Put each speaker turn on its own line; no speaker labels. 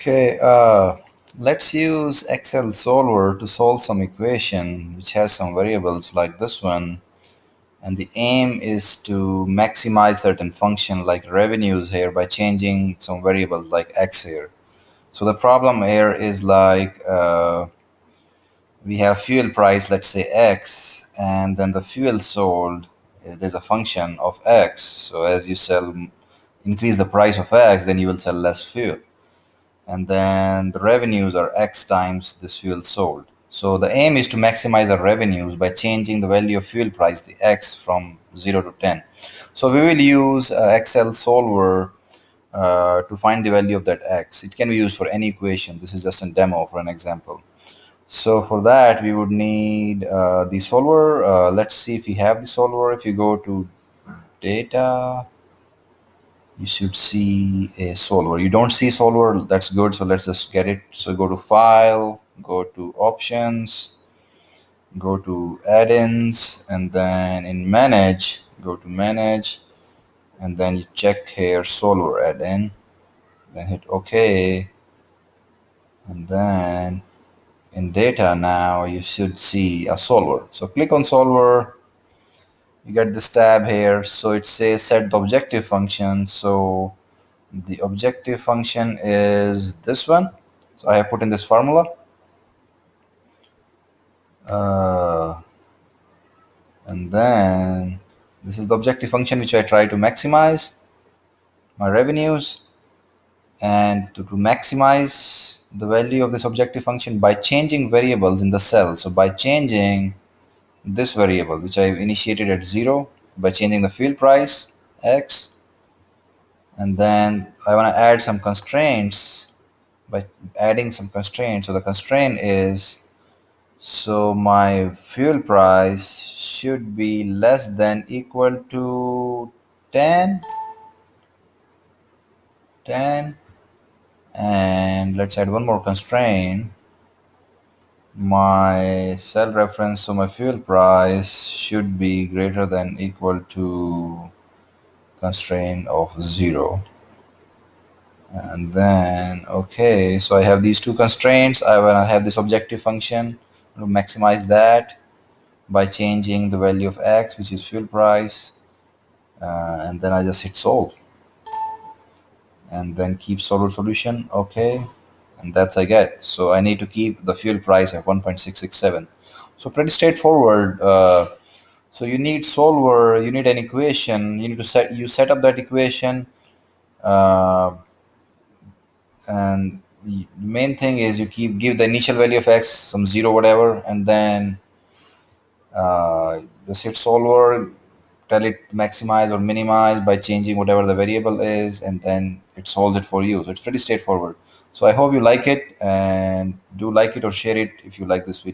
Okay, let's use Excel solver to solve some equation which has some variables like this one. And the aim is to maximize certain function like revenues here by changing some variables like X here. So the problem here is like we have fuel price, let's say X, and then the fuel sold, there's a function of X. So as you increase the price of X, then you will sell less fuel, and then the revenues are X times this fuel sold. So the aim is to maximize our revenues by changing the value of fuel price, the X, from 0 to 10. So we will use Excel solver to find the value of that X. It can be used for any equation. This is just a demo for an example. So for that, we would need the solver. Let's see if we have the solver. If you go to data, you should see a solver. You don't see solver, that's good. So let's just get it. So go to file, go to options, go to add-ins, and then in manage, go to manage, and then you check here solver add-in, then hit OK, and then in data now you should see a solver. So click on solver, you get this tab here. So it says set the objective function. So the objective function is this one. So I have put in this formula. Uh, and then this is the objective function which I try to maximize my revenues, and to maximize the value of this objective function by changing variables in the cell. So by changing this variable which I initiated at 0, by changing the fuel price X, and then I want to add some constraints by adding some constraints. So the constraint is, so my fuel price should be less than equal to 10, 10, and let's add one more constraint. My cell reference, so my fuel price should be greater than equal to constraint of 0. And then, okay, so I have these two constraints. I want to have this objective function to maximize that by changing the value of X, which is fuel price, and then I just hit solve, and then keep solver solution. Okay, and that's I get. So I need to keep the fuel price at 1.667. So pretty straightforward. So you need solver, you need an equation, you need to set up that equation, uh, and the main thing is you give the initial value of X some 0 whatever, and then just hit solver, tell it maximize or minimize by changing whatever the variable is, and then it solves it for you. So it's pretty straightforward. So I hope you like it, and do like it or share it if you like this video.